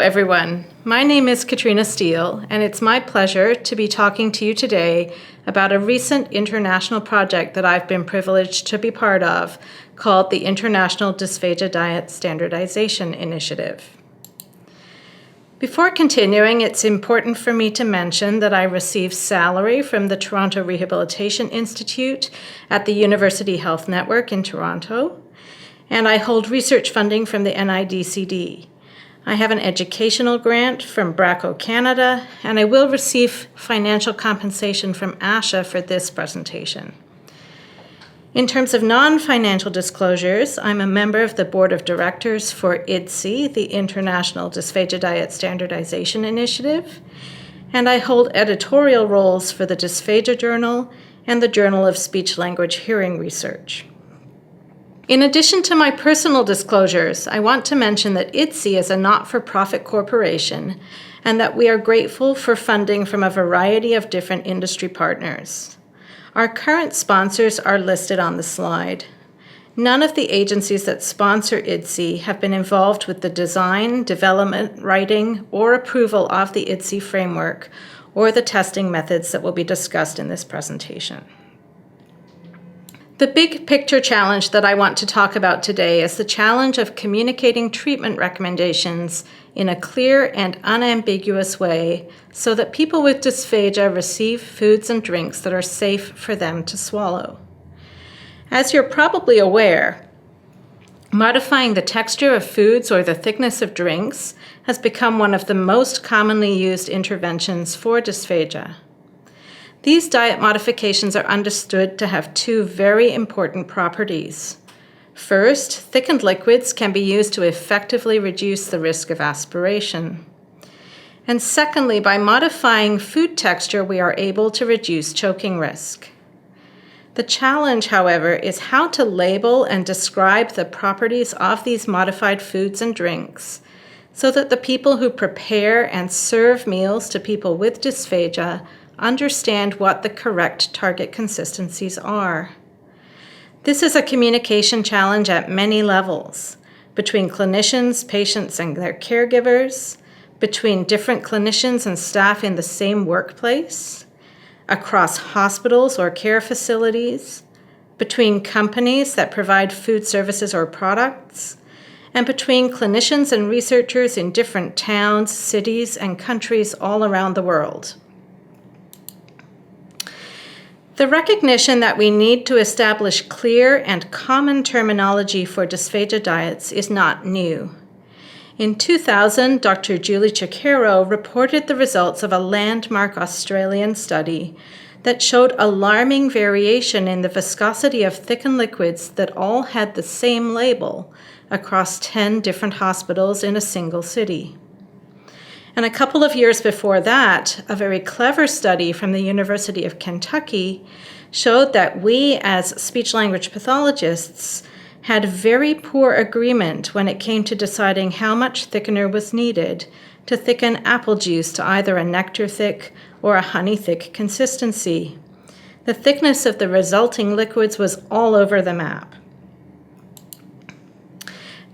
everyone. My name is Katrina Steele, and it's my pleasure to be talking to you today about a recent international project that I've been privileged to be part of called the International Dysphagia Diet Standardization Initiative. Before continuing, it's important for me to mention that I receive salary from the Toronto Rehabilitation Institute at the University Health Network in Toronto, and I hold research funding from the NIDCD. I have an educational grant from BRACO Canada, and I will receive financial compensation from ASHA for this presentation. In terms of non-financial disclosures, I'm a member of the Board of Directors for IDDSI, the International Dysphagia Diet Standardization Initiative, and I hold editorial roles for the Dysphagia Journal and the Journal of Speech-Language Hearing Research. In addition to my personal disclosures, I want to mention that IDDSI is a not-for-profit corporation and that we are grateful for funding from a variety of different industry partners. Our current sponsors are listed on the slide. None of the agencies that sponsor IDDSI have been involved with the design, development, writing, or approval of the IDDSI framework or the testing methods that will be discussed in this presentation. The big picture challenge that I want to talk about today is the challenge of communicating treatment recommendations in a clear and unambiguous way so that people with dysphagia receive foods and drinks that are safe for them to swallow. As you're probably aware, modifying the texture of foods or the thickness of drinks has become one of the most commonly used interventions for dysphagia. These diet modifications are understood to have two very important properties. First, thickened liquids can be used to effectively reduce the risk of aspiration. And secondly, by modifying food texture, we are able to reduce choking risk. The challenge, however, is how to label and describe the properties of these modified foods and drinks so that the people who prepare and serve meals to people with dysphagia understand what the correct target consistencies are. This is a communication challenge at many levels, between clinicians, patients, and their caregivers, between different clinicians and staff in the same workplace, across hospitals or care facilities, between companies that provide food services or products, and between clinicians and researchers in different towns, cities, and countries all around the world. The recognition that we need to establish clear and common terminology for dysphagia diets is not new. In 2000, Dr. Julie Cicero reported the results of a landmark Australian study that showed alarming variation in the viscosity of thickened liquids that all had the same label across 10 different hospitals in a single city. And a couple of years before that, a very clever study from the University of Kentucky showed that we, as speech-language pathologists, had very poor agreement when it came to deciding how much thickener was needed to thicken apple juice to either a nectar-thick or a honey-thick consistency. The thickness of the resulting liquids was all over the map.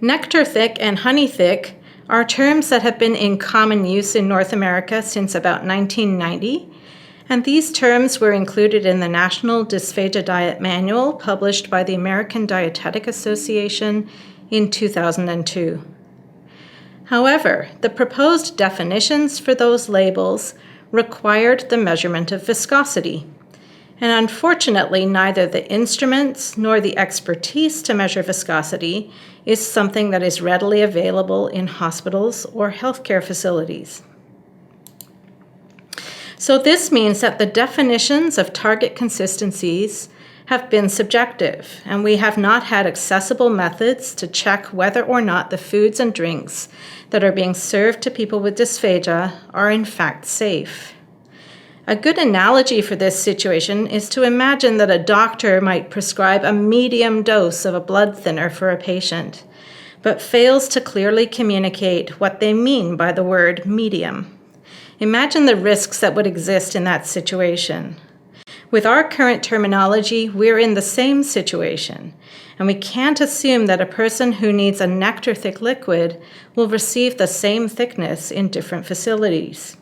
Nectar-thick and honey-thick are terms that have been in common use in North America since about 1990, and these terms were included in the National Dysphagia Diet Manual published by the American Dietetic Association in 2002. However, the proposed definitions for those labels required the measurement of viscosity, and unfortunately, neither the instruments nor the expertise to measure viscosity is something that is readily available in hospitals or healthcare facilities. So this means that the definitions of target consistencies have been subjective, and we have not had accessible methods to check whether or not the foods and drinks that are being served to people with dysphagia are in fact safe. A good analogy for this situation is to imagine that a doctor might prescribe a medium dose of a blood thinner for a patient, but fails to clearly communicate what they mean by the word medium. Imagine the risks that would exist in that situation. With our current terminology, we're in the same situation, and we can't assume that a person who needs a nectar-thick liquid will receive the same thickness in different facilities.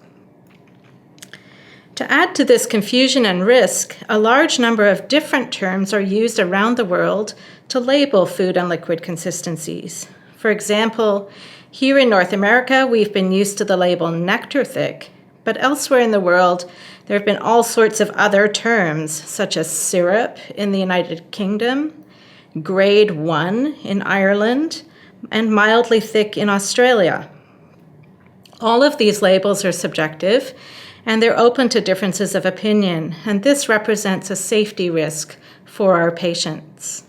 To add to this confusion and risk, a large number of different terms are used around the world to label food and liquid consistencies. For example, here in North America, we've been used to the label nectar-thick, but elsewhere in the world, there have been all sorts of other terms, such as syrup in the United Kingdom, grade 1 in Ireland, and mildly thick in Australia. All of these labels are subjective, and they're open to differences of opinion, and this represents a safety risk for our patients.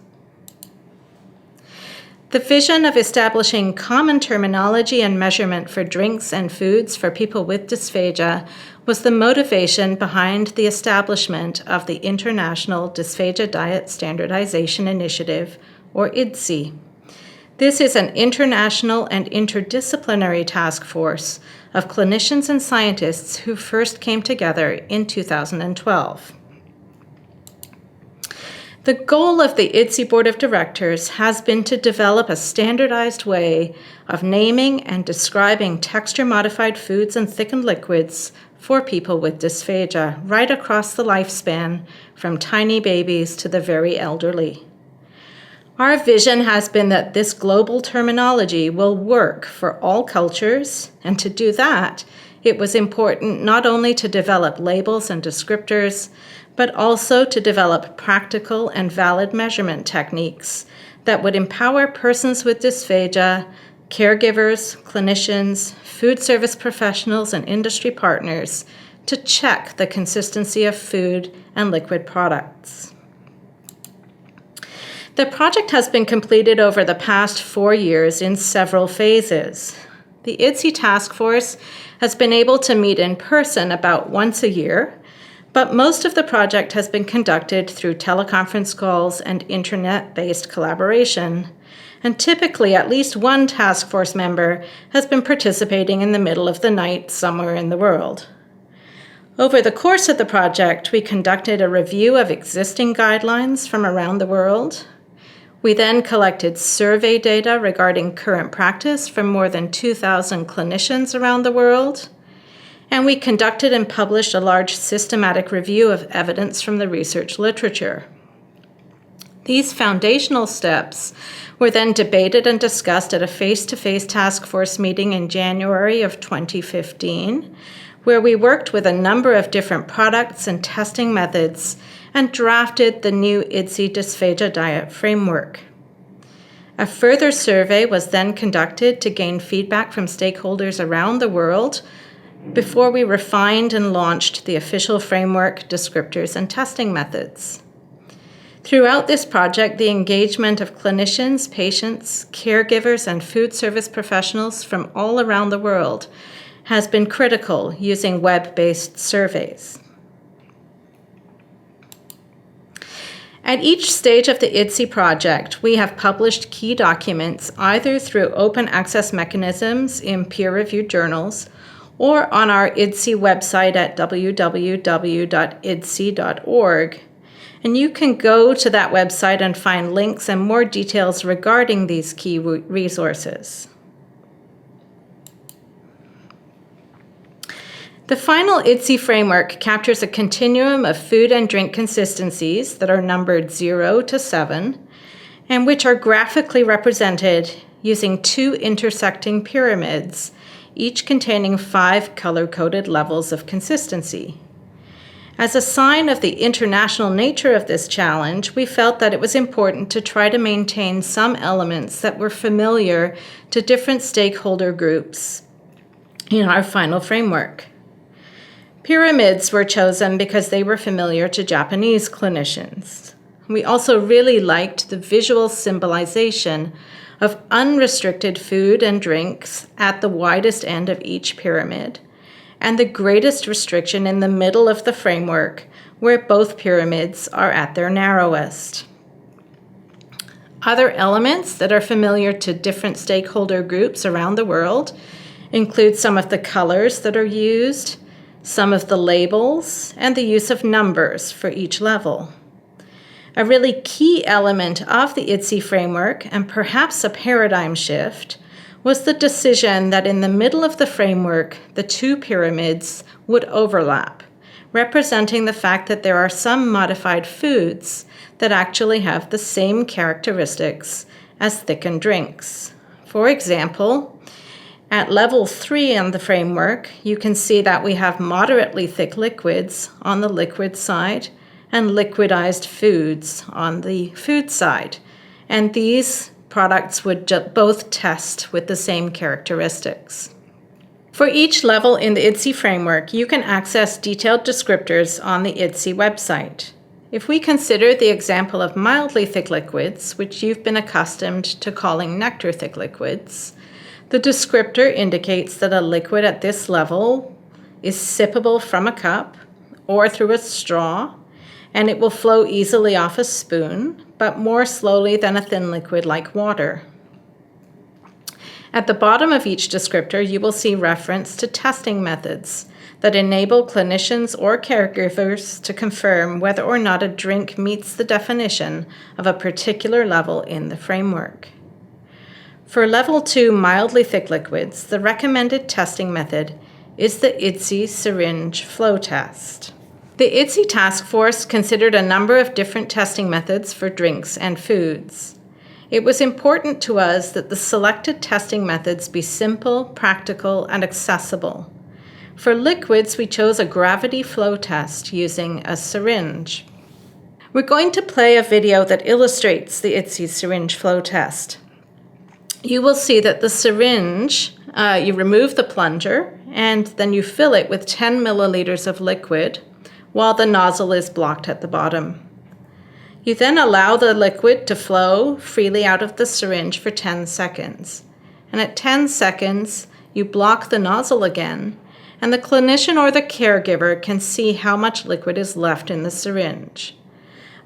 The vision of establishing common terminology and measurement for drinks and foods for people with dysphagia was the motivation behind the establishment of the International Dysphagia Diet Standardization Initiative, or IDDSI. This is an international and interdisciplinary task force of clinicians and scientists who first came together in 2012. The goal of the IDDSI Board of Directors has been to develop a standardized way of naming and describing texture-modified foods and thickened liquids for people with dysphagia right across the lifespan, from tiny babies to the very elderly. Our vision has been that this global terminology will work for all cultures, and to do that, it was important not only to develop labels and descriptors, but also to develop practical and valid measurement techniques that would empower persons with dysphagia, caregivers, clinicians, food service professionals, and industry partners to check the consistency of food and liquid products. The project has been completed over the past 4 years in several phases. The IDDSI task force has been able to meet in person about once a year, but most of the project has been conducted through teleconference calls and internet-based collaboration, and typically at least one task force member has been participating in the middle of the night somewhere in the world. Over the course of the project, we conducted a review of existing guidelines from around the world. We then collected survey data regarding current practice from more than 2,000 clinicians around the world. And we conducted and published a large systematic review of evidence from the research literature. These foundational steps were then debated and discussed at a face-to-face task force meeting in January of 2015, where we worked with a number of different products and testing methods and drafted the new IDDSI Dysphagia Diet Framework. A further survey was then conducted to gain feedback from stakeholders around the world before we refined and launched the official framework, descriptors, and testing methods. Throughout this project, the engagement of clinicians, patients, caregivers, and food service professionals from all around the world has been critical using web-based surveys. At each stage of the IDDSI project, we have published key documents either through open access mechanisms in peer-reviewed journals or on our IDDSI website at www.iddsi.org. And you can go to that website and find links and more details regarding these key resources. The final IDDSI framework captures a continuum of food and drink consistencies that are numbered 0 to 7, and which are graphically represented using 2 intersecting pyramids, each containing 5 color-coded levels of consistency. As a sign of the international nature of this challenge, we felt that it was important to try to maintain some elements that were familiar to different stakeholder groups in our final framework. Pyramids were chosen because they were familiar to Japanese clinicians. We also really liked the visual symbolization of unrestricted food and drinks at the widest end of each pyramid, and the greatest restriction in the middle of the framework, where both pyramids are at their narrowest. Other elements that are familiar to different stakeholder groups around the world include some of the colors that are used, some of the labels, and the use of numbers for each level. A really key element of the IDDSI framework, and perhaps a paradigm shift, was the decision that in the middle of the framework, the two pyramids would overlap, representing the fact that there are some modified foods that actually have the same characteristics as thickened drinks. For example, at level 3 on the framework, you can see that we have moderately thick liquids on the liquid side and liquidized foods on the food side. And these products would both test with the same characteristics. For each level in the IDDSI framework, you can access detailed descriptors on the IDDSI website. If we consider the example of mildly thick liquids, which you've been accustomed to calling nectar thick liquids, the descriptor indicates that a liquid at this level is sippable from a cup or through a straw, and it will flow easily off a spoon, but more slowly than a thin liquid like water. At the bottom of each descriptor, you will see reference to testing methods that enable clinicians or caregivers to confirm whether or not a drink meets the definition of a particular level in the framework. For level 2 mildly thick liquids, the recommended testing method is the IDDSI syringe flow test. The IDDSI task force considered a number of different testing methods for drinks and foods. It was important to us that the selected testing methods be simple, practical, and accessible. For liquids, we chose a gravity flow test using a syringe. We're going to play a video that illustrates the IDDSI syringe flow test. You will see that the syringe, you remove the plunger, and then you fill it with 10 milliliters of liquid while the nozzle is blocked at the bottom. You then allow the liquid to flow freely out of the syringe for 10 seconds. And at 10 seconds, you block the nozzle again, and the clinician or the caregiver can see how much liquid is left in the syringe.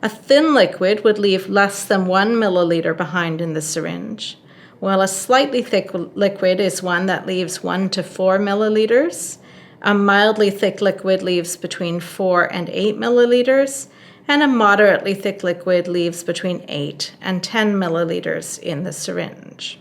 A thin liquid would leave less than 1 milliliter behind in the syringe, while a slightly thick liquid is one that leaves 1 to 4 milliliters. A mildly thick liquid leaves between 4 and 8 milliliters, and a moderately thick liquid leaves between 8 and 10 milliliters in the syringe.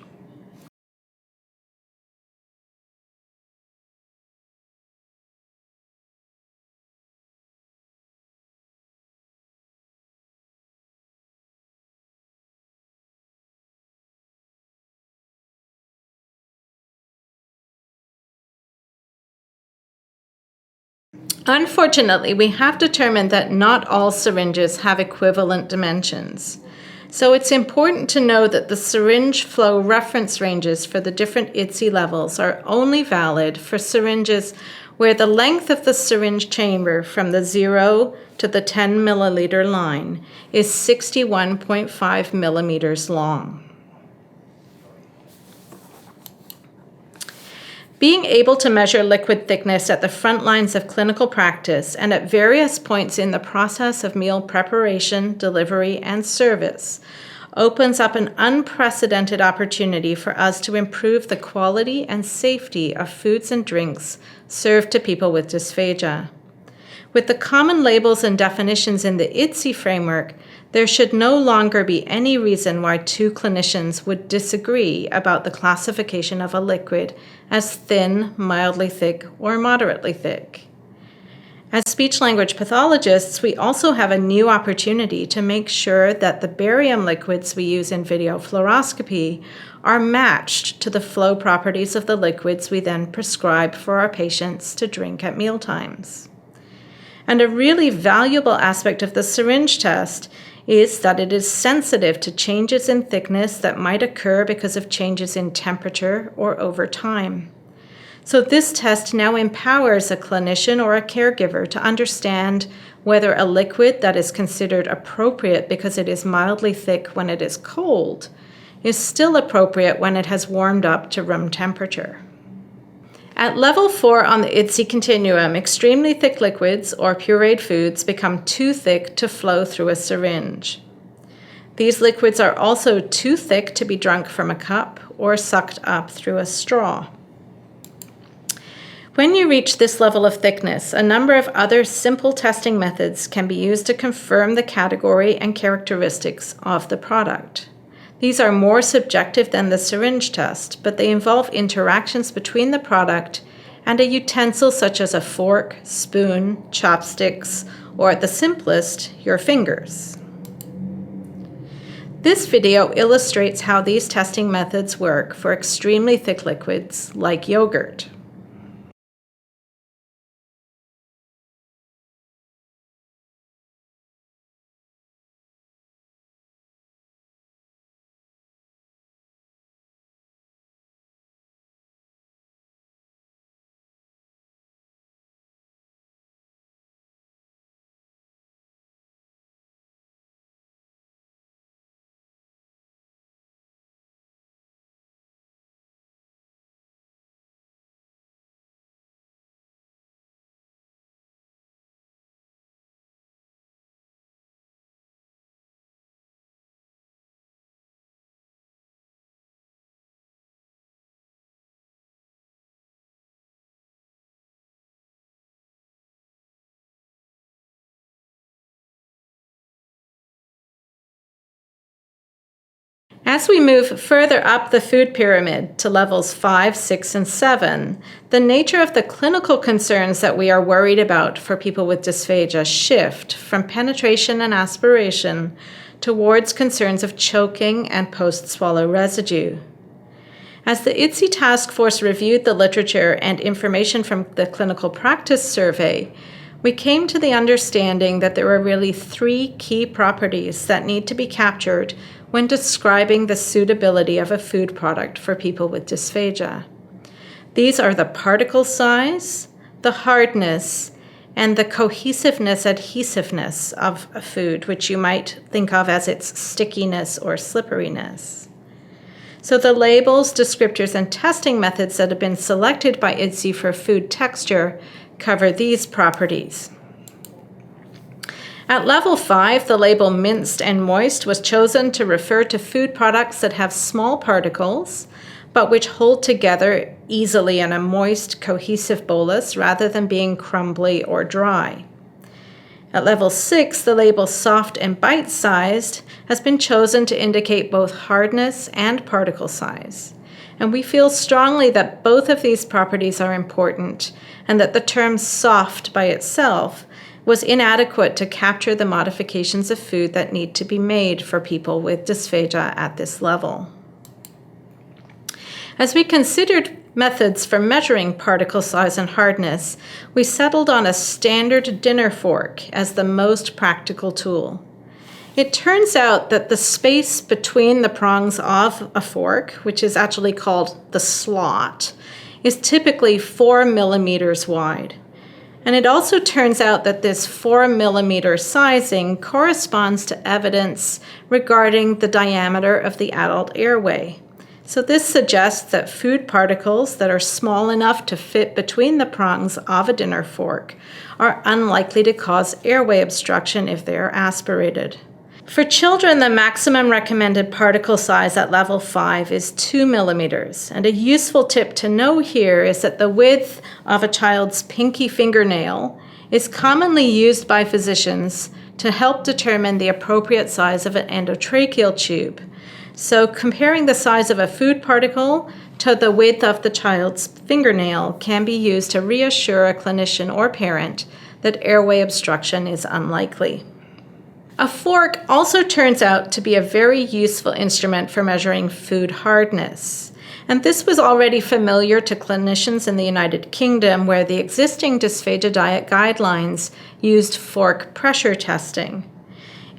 Unfortunately, we have determined that not all syringes have equivalent dimensions. So it's important to know that the syringe flow reference ranges for the different IDDSI levels are only valid for syringes where the length of the syringe chamber from the 0 to the 10 milliliter line is 61.5 millimeters long. Being able to measure liquid thickness at the front lines of clinical practice and at various points in the process of meal preparation, delivery, and service opens up an unprecedented opportunity for us to improve the quality and safety of foods and drinks served to people with dysphagia. With the common labels and definitions in the IDDSI framework, there should no longer be any reason why two clinicians would disagree about the classification of a liquid as thin, mildly thick, or moderately thick. As speech-language pathologists, we also have a new opportunity to make sure that the barium liquids we use in video fluoroscopy are matched to the flow properties of the liquids we then prescribe for our patients to drink at mealtimes. And a really valuable aspect of the syringe test is that it is sensitive to changes in thickness that might occur because of changes in temperature or over time. So this test now empowers a clinician or a caregiver to understand whether a liquid that is considered appropriate because it is mildly thick when it is cold is still appropriate when it has warmed up to room temperature. At level 4 on the IDDSI continuum, extremely thick liquids or pureed foods become too thick to flow through a syringe. These liquids are also too thick to be drunk from a cup or sucked up through a straw. When you reach this level of thickness, a number of other simple testing methods can be used to confirm the category and characteristics of the product. These are more subjective than the syringe test, but they involve interactions between the product and a utensil such as a fork, spoon, chopsticks, or at the simplest, your fingers. This video illustrates how these testing methods work for extremely thick liquids like yogurt. As we move further up the food pyramid to levels 5, 6, and 7, the nature of the clinical concerns that we are worried about for people with dysphagia shift from penetration and aspiration towards concerns of choking and post-swallow residue. As the IDDSI task force reviewed the literature and information from the clinical practice survey, we came to the understanding that there are really 3 key properties that need to be captured when describing the suitability of a food product for people with dysphagia. These are the particle size, the hardness, and the cohesiveness, adhesiveness of a food, which you might think of as its stickiness or slipperiness. So the labels, descriptors, and testing methods that have been selected by IDDSI for food texture cover these properties. At level 5, the label minced and moist was chosen to refer to food products that have small particles, but which hold together easily in a moist, cohesive bolus rather than being crumbly or dry. At level 6, the label soft and bite-sized has been chosen to indicate both hardness and particle size. And we feel strongly that both of these properties are important and that the term soft by itself was inadequate to capture the modifications of food that need to be made for people with dysphagia at this level. As we considered methods for measuring particle size and hardness, we settled on a standard dinner fork as the most practical tool. It turns out that the space between the prongs of a fork, which is actually called the slot, is typically 4 millimeters wide. And it also turns out that this 4 millimeter sizing corresponds to evidence regarding the diameter of the adult airway. So this suggests that food particles that are small enough to fit between the prongs of a dinner fork are unlikely to cause airway obstruction if they are aspirated. For children, the maximum recommended particle size at level 5 is 2 millimeters. And a useful tip to know here is that the width of a child's pinky fingernail is commonly used by physicians to help determine the appropriate size of an endotracheal tube. So comparing the size of a food particle to the width of the child's fingernail can be used to reassure a clinician or parent that airway obstruction is unlikely. A fork also turns out to be a very useful instrument for measuring food hardness. And this was already familiar to clinicians in the United Kingdom, where the existing dysphagia diet guidelines used fork pressure testing.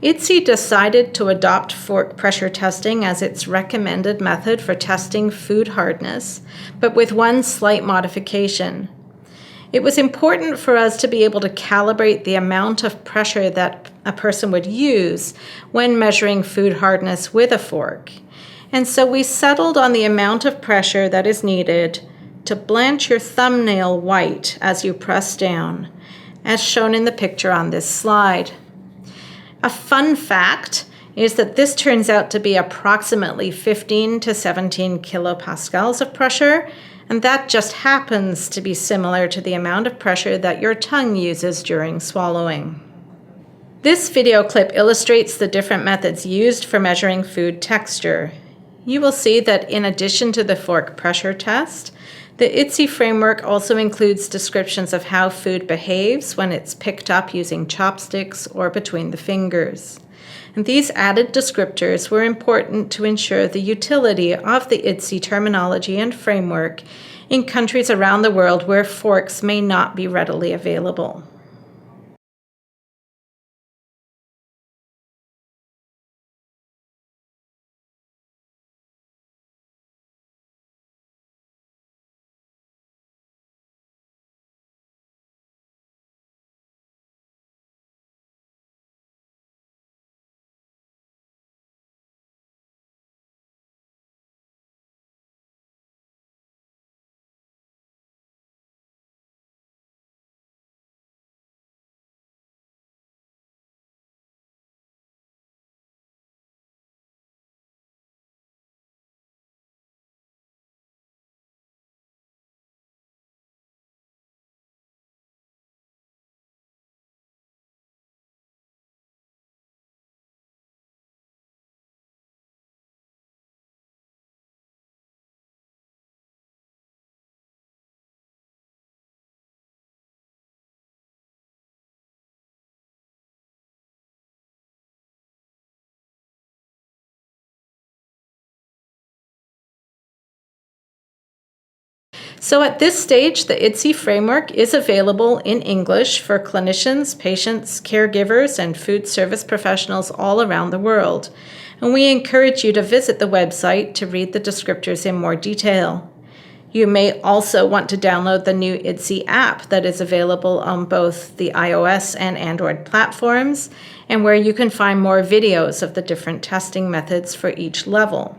IDDSI decided to adopt fork pressure testing as its recommended method for testing food hardness, but with one slight modification. It was important for us to be able to calibrate the amount of pressure that a person would use when measuring food hardness with a fork. And so we settled on the amount of pressure that is needed to blanch your thumbnail white as you press down, as shown in the picture on this slide. A fun fact is that this turns out to be approximately 15 to 17 kilopascals of pressure, and that just happens to be similar to the amount of pressure that your tongue uses during swallowing. This video clip illustrates the different methods used for measuring food texture. You will see that in addition to the fork pressure test, the IDDSI framework also includes descriptions of how food behaves when it's picked up using chopsticks or between the fingers. And these added descriptors were important to ensure the utility of the IDDSI terminology and framework in countries around the world where forks may not be readily available. So at this stage, the IDDSI framework is available in English for clinicians, patients, caregivers, and food service professionals all around the world. And we encourage you to visit the website to read the descriptors in more detail. You may also want to download the new IDDSI app that is available on both the iOS and Android platforms, and where you can find more videos of the different testing methods for each level.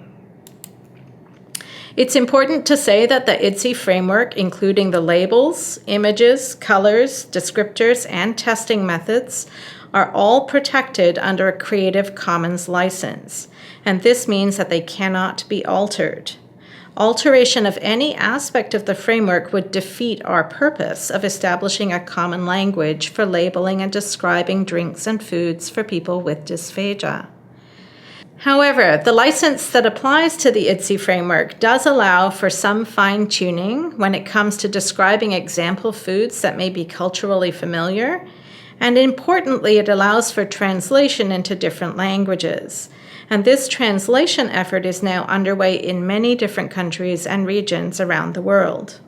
It's important to say that the IDDSI framework, including the labels, images, colors, descriptors, and testing methods, are all protected under a Creative Commons license, and this means that they cannot be altered. Alteration of any aspect of the framework would defeat our purpose of establishing a common language for labeling and describing drinks and foods for people with dysphagia. However, the license that applies to the IDDSI framework does allow for some fine-tuning when it comes to describing example foods that may be culturally familiar, and importantly, it allows for translation into different languages. And this translation effort is now underway in many different countries and regions around the world.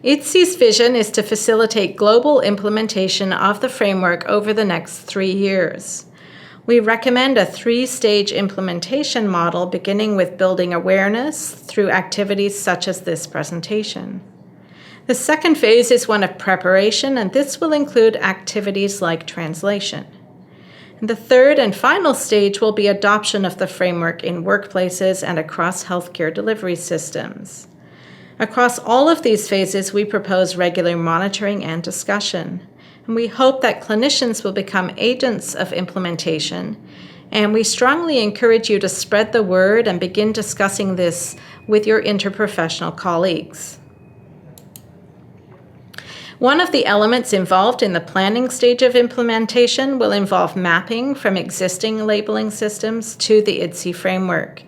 IDDSI's vision is to facilitate global implementation of the framework over the next 3 years. We recommend a 3-stage implementation model, beginning with building awareness through activities such as this presentation. The second phase is one of preparation, and this will include activities like translation. The third and final stage will be adoption of the framework in workplaces and across healthcare delivery systems. Across all of these phases, we propose regular monitoring and discussion. And we hope that clinicians will become agents of implementation, and we strongly encourage you to spread the word and begin discussing this with your interprofessional colleagues. One of the elements involved in the planning stage of implementation will involve mapping from existing labeling systems to the IDDSI framework,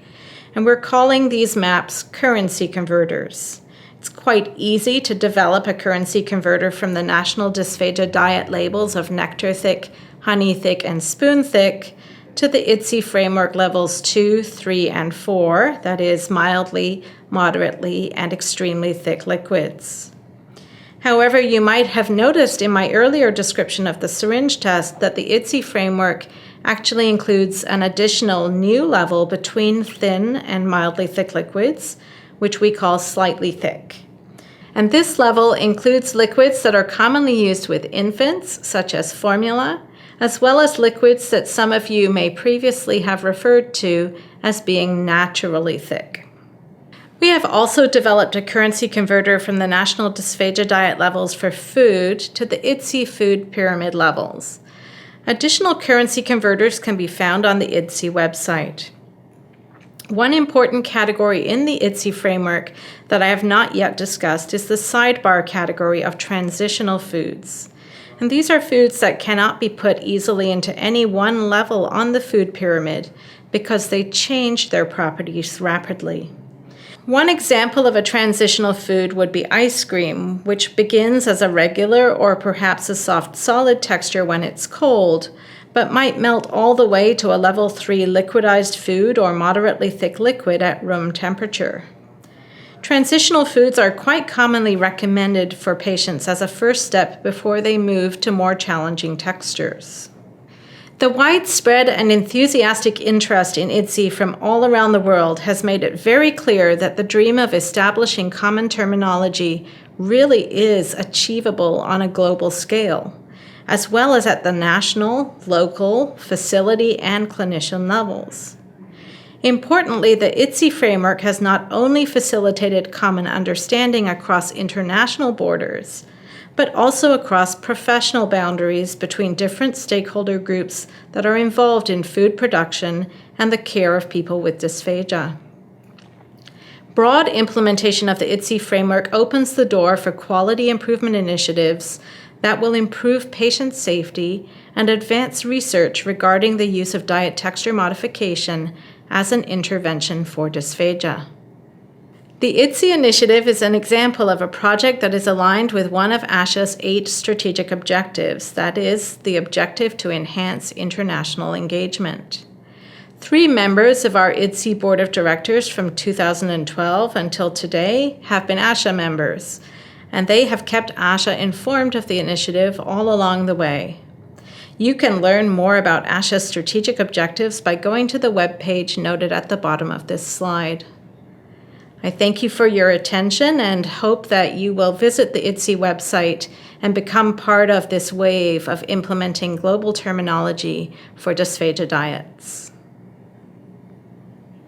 and we're calling these maps currency converters. It's quite easy to develop a currency converter from the National Dysphagia Diet labels of nectar thick, honey thick, and spoon thick to the IDDSI framework levels 2, 3, and 4, that is mildly, moderately, and extremely thick liquids. However, you might have noticed in my earlier description of the syringe test that the IDDSI framework actually includes an additional new level between thin and mildly thick liquids, which we call slightly thick. And this level includes liquids that are commonly used with infants, such as formula, as well as liquids that some of you may previously have referred to as being naturally thick. We have also developed a currency converter from the National Dysphagia Diet levels for food to the IDDSI food pyramid levels. Additional currency converters can be found on the IDDSI website. One important category in the IDDSI framework that I have not yet discussed is the sidebar category of transitional foods. And these are foods that cannot be put easily into any one level on the food pyramid because they change their properties rapidly. One example of a transitional food would be ice cream, which begins as a regular or perhaps a soft solid texture when it's cold, but might melt all the way to a level 3 liquidized food or moderately thick liquid at room temperature. Transitional foods are quite commonly recommended for patients as a first step before they move to more challenging textures. The widespread and enthusiastic interest in IDDSI from all around the world has made it very clear that the dream of establishing common terminology really is achievable on a global scale, as well as at the national, local, facility, and clinician levels. Importantly, the IDDSI framework has not only facilitated common understanding across international borders, but also across professional boundaries between different stakeholder groups that are involved in food production and the care of people with dysphagia. Broad implementation of the IDDSI framework opens the door for quality improvement initiatives that will improve patient safety and advance research regarding the use of diet texture modification as an intervention for dysphagia. The IDDSI initiative is an example of a project that is aligned with one of ASHA's 8 strategic objectives, that is, the objective to enhance international engagement. 3 members of our IDDSI Board of Directors from 2012 until today have been ASHA members, and they have kept ASHA informed of the initiative all along the way. You can learn more about ASHA's strategic objectives by going to the webpage noted at the bottom of this slide. I thank you for your attention and hope that you will visit the IDDSI website and become part of this wave of implementing global terminology for dysphagia diets.